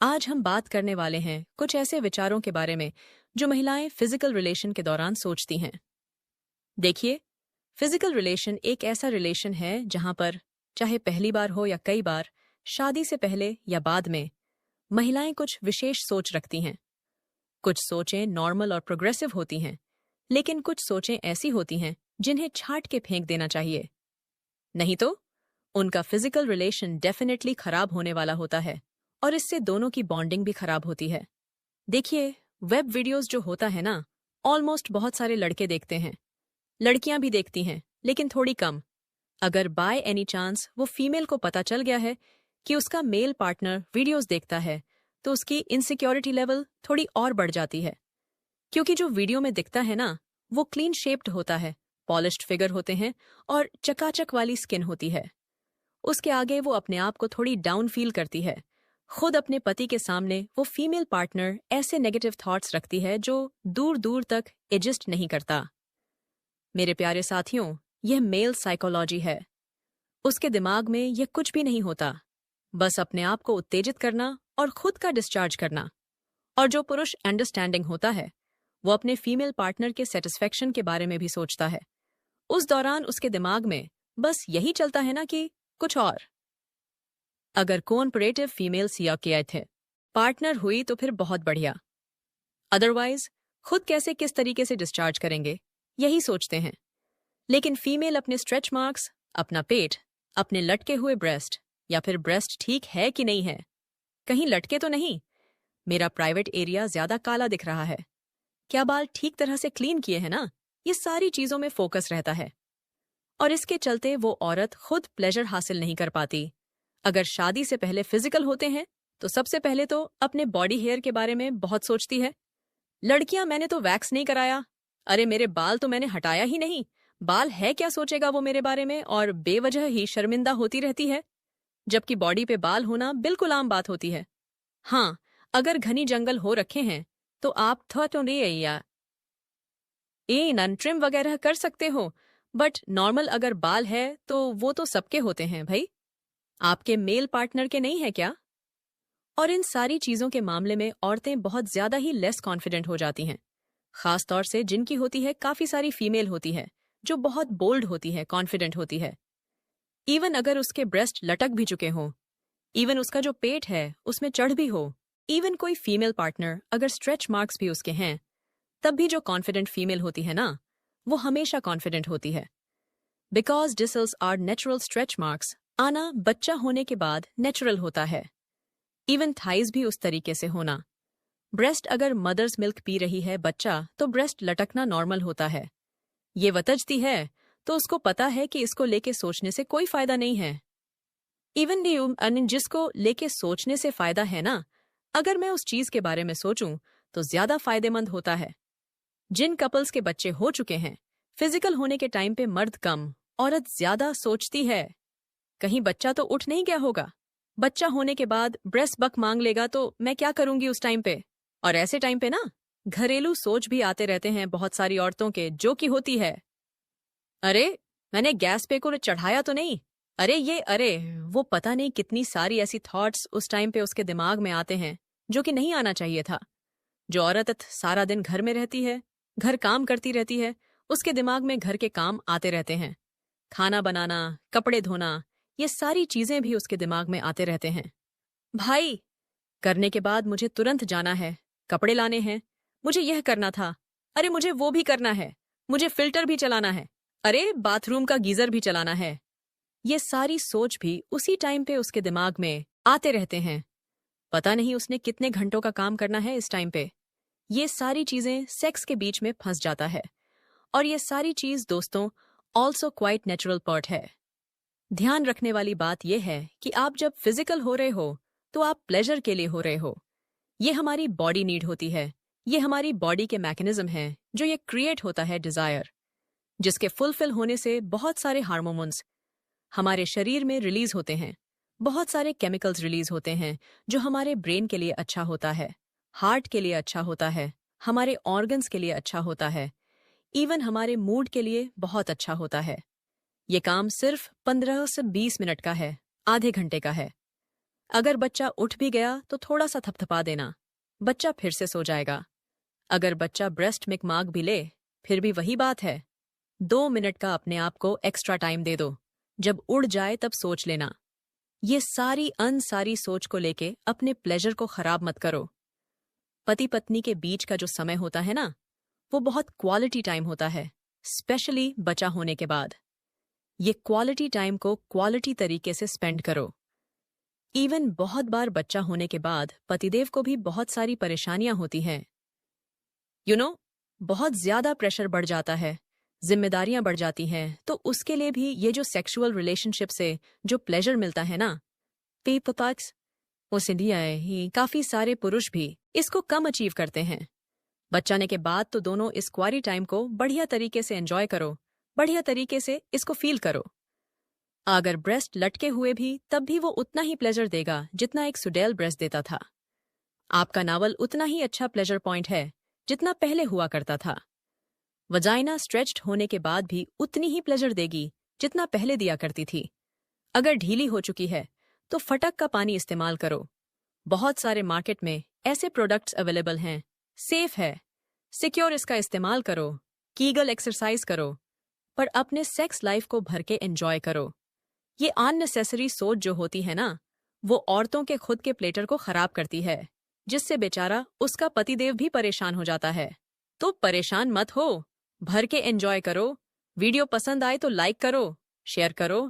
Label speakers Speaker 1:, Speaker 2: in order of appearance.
Speaker 1: आज हम बात करने वाले हैं कुछ ऐसे विचारों के बारे में जो महिलाएं फिजिकल रिलेशन के दौरान सोचती हैं। देखिए, फिजिकल रिलेशन एक ऐसा रिलेशन है जहां पर चाहे पहली बार हो या कई बार, शादी से पहले या बाद में, महिलाएं कुछ विशेष सोच रखती हैं। कुछ सोचें नॉर्मल और प्रोग्रेसिव होती हैं, लेकिन कुछ सोचें ऐसी होती हैं जिन्हें छांट के फेंक देना चाहिए। नहीं तो उनका फिजिकल रिलेशन डेफिनेटली खराब होने वाला होता है और इससे दोनों की बॉन्डिंग भी खराब होती है। देखिए, वेब वीडियोस जो होता है ना, ऑलमोस्ट बहुत सारे लड़के देखते हैं। लड़कियां भी देखती हैं, लेकिन थोड़ी कम। अगर बाय एनी चांस वो फीमेल को पता चल गया है कि उसका मेल पार्टनर वीडियोस देखता है, तो उसकी इनसिक्योरिटी लेवल थोड़ी और बढ़ जाती है। क्योंकि जो वीडियो में दिखता है ना, वो क्लीन शेप्ड होता है, पॉलिश्ड फिगर होते हैं और चकाचक वाली स्किन होती है। उसके आगे वो अपने आप को थोड़ी डाउन फील करती है। खुद अपने पति के सामने वो फीमेल पार्टनर ऐसे नेगेटिव थॉट्स रखती है जो दूर दूर तक एडजस्ट नहीं करता। मेरे प्यारे साथियों, यह मेल साइकोलॉजी है। उसके दिमाग में यह कुछ भी नहीं होता, बस अपने आप को उत्तेजित करना और खुद का डिस्चार्ज करना। और जो पुरुष अंडरस्टैंडिंग होता है, वो अपने फीमेल पार्टनर के सेटिस्फेक्शन के बारे में भी सोचता है। उस दौरान उसके दिमाग में बस यही चलता है ना कि कुछ और। अगर कोऑपरेटिव फीमेल सीआईए थे, पार्टनर हुई तो फिर बहुत बढ़िया। अदरवाइज खुद कैसे किस तरीके से डिस्चार्ज करेंगे, यही सोचते हैं। लेकिन फीमेल अपने स्ट्रेच मार्क्स, अपना पेट, अपने लटके हुए ब्रेस्ट या फिर ब्रेस्ट ठीक है कि नहीं है, कहीं लटके तो नहीं, मेरा प्राइवेट एरिया ज्यादा काला दिख रहा है, क्या बाल ठीक तरह से क्लीन किए हैं ना, ये सारी चीजों में फोकस रहता है। और इसके चलते वो औरत खुद प्लेजर हासिल नहीं कर पाती। अगर शादी से पहले फिजिकल होते हैं तो सबसे पहले तो अपने बॉडी हेयर के बारे में बहुत सोचती है। लड़कियां, मैंने तो वैक्स नहीं कराया, अरे मेरे बाल तो मैंने हटाया ही नहीं, बाल है क्या सोचेगा वो मेरे बारे में, और बेवजह ही शर्मिंदा होती रहती है। जबकि बॉडी पे बाल होना बिल्कुल आम बात होती है। हाँ, अगर घनी जंगल हो रखे हैं तो आप ट्रिम वगैरह कर सकते हो, बट नॉर्मल अगर बाल है तो वो तो सबके होते हैं भाई, आपके मेल पार्टनर के नहीं है क्या? और इन सारी चीजों के मामले में औरतें बहुत ज्यादा ही लेस कॉन्फिडेंट हो जाती हैं, खास तौर से जिनकी होती है काफी सारी फीमेल होती है जो बहुत बोल्ड होती है, कॉन्फिडेंट होती है। इवन अगर उसके ब्रेस्ट लटक भी चुके हों, इवन उसका जो पेट है उसमें चढ़ भी हो, इवन कोई फीमेल पार्टनर अगर स्ट्रेच मार्क्स भी उसके हैं, तब भी जो कॉन्फिडेंट फीमेल होती है ना, वो हमेशा कॉन्फिडेंट होती है। बिकॉज डिसल्स आर नेचुरल स्ट्रेच मार्क्स आना बच्चा होने के बाद नेचुरल होता है। इवन थाइज भी उस तरीके से होना। ब्रेस्ट अगर मदर्स मिल्क पी रही है बच्चा, तो ब्रेस्ट लटकना नॉर्मल होता है। ये वतजती है तो उसको पता है कि इसको लेके सोचने से कोई फायदा नहीं है। इवन जिसको लेके सोचने से फायदा है ना, अगर मैं उस चीज के बारे में सोचूं तो ज्यादा फायदेमंद होता है। जिन कपल्स के बच्चे हो चुके हैं, फिजिकल होने के टाइम पे मर्द कम, औरत ज्यादा सोचती है, कहीं बच्चा तो उठ नहीं गया होगा। बच्चा होने के बाद ब्रेस्ट बक मांग लेगा तो मैं क्या करूंगी उस टाइम पे। और ऐसे टाइम पे ना घरेलू सोच भी आते रहते हैं बहुत सारी औरतों के, जो कि होती है, अरे मैंने गैस पे को चढ़ाया तो नहीं, अरे वो पता नहीं कितनी सारी ऐसी थॉट्स उस टाइम पे उसके दिमाग में आते हैं जो कि नहीं आना चाहिए था। जो औरत सारा दिन घर में रहती है, घर काम करती रहती है, उसके दिमाग में घर के काम आते रहते हैं, खाना बनाना, कपड़े धोना, ये सारी चीजें भी उसके दिमाग में आते रहते हैं। भाई, करने के बाद मुझे तुरंत जाना है, कपड़े लाने हैं, मुझे यह करना था, अरे मुझे वो भी करना है, मुझे फिल्टर भी चलाना है, अरे बाथरूम का गीजर भी चलाना है। ये सारी सोच भी उसी टाइम पे उसके दिमाग में आते रहते हैं। पता नहीं उसने कितने घंटों का काम करना है इस टाइम पे। ये सारी चीजें सेक्स के बीच में फंस जाता है। और ये सारी चीज दोस्तों ऑल्सो क्वाइट नेचुरल पार्ट है। ध्यान रखने वाली बात यह है कि आप जब फिजिकल हो रहे हो तो आप प्लेजर के लिए हो रहे हो। ये हमारी बॉडी नीड होती है, ये हमारी बॉडी के मैकेनिज्म है जो ये क्रिएट होता है डिजायर, जिसके फुलफिल होने से बहुत सारे हार्मोन्स हमारे शरीर में रिलीज होते हैं, बहुत सारे केमिकल्स रिलीज होते हैं जो हमारे ब्रेन के लिए अच्छा होता है, हार्ट के लिए अच्छा होता है, हमारे ऑर्गन्स के लिए अच्छा होता है, इवन हमारे मूड के लिए बहुत अच्छा होता है। ये काम सिर्फ 15 से 20 मिनट का है, आधे घंटे का है। अगर बच्चा उठ भी गया तो थोड़ा सा थपथपा देना, बच्चा फिर से सो जाएगा। अगर बच्चा ब्रेस्ट मिल्क मांग भी ले, फिर भी वही बात है। 2 मिनट का अपने आप को एक्स्ट्रा टाइम दे दो। जब उड़ जाए तब सोच लेना। ये सारी अनसारी सोच को लेके अपने प्लेजर को खराब मत करो। पति पत्नी के बीच का जो समय होता है ना, वो बहुत क्वालिटी टाइम होता है, स्पेशली बच्चा होने के बाद। ये क्वालिटी टाइम को क्वालिटी तरीके से स्पेंड करो। इवन बहुत बार बच्चा होने के बाद पतिदेव को भी बहुत सारी परेशानियां होती हैं। बहुत ज्यादा प्रेशर बढ़ जाता है, जिम्मेदारियां बढ़ जाती हैं, तो उसके लिए भी ये जो सेक्सुअल रिलेशनशिप से जो प्लेजर मिलता है ना, पेपरपैक्स, उस इंडिया ही काफी सारे पुरुष भी इसको कम अचीव करते हैं। बच्चाने के बाद तो दोनों इस क्वारी टाइम को बढ़िया तरीके से एंजॉय करो, बढ़िया तरीके से इसको फील करो। अगर ब्रेस्ट लटके हुए भी तब भी वो उतना ही प्लेजर देगा जितना एक सुडेल ब्रेस्ट देता था। आपका नावल उतना ही अच्छा प्लेजर पॉइंट है जितना पहले हुआ करता था। वजाइना स्ट्रेच्ड होने के बाद भी उतनी ही प्लेजर देगी जितना पहले दिया करती थी। अगर ढीली हो चुकी है तो फटक का पानी इस्तेमाल करो। बहुत सारे मार्केट में ऐसे प्रोडक्ट्स अवेलेबल हैं, सेफ है, सिक्योर, इसका इस्तेमाल करो, कीगल एक्सरसाइज करो, पर अपने सेक्स लाइफ को भर के एंजॉय करो। ये अननेसेसरी सोच जो होती है ना, वो औरतों के खुद के प्लेटर को खराब करती है, जिससे बेचारा उसका पतिदेव भी परेशान हो जाता है। तो परेशान मत हो, भर के एंजॉय करो। वीडियो पसंद आए तो लाइक करो, शेयर करो।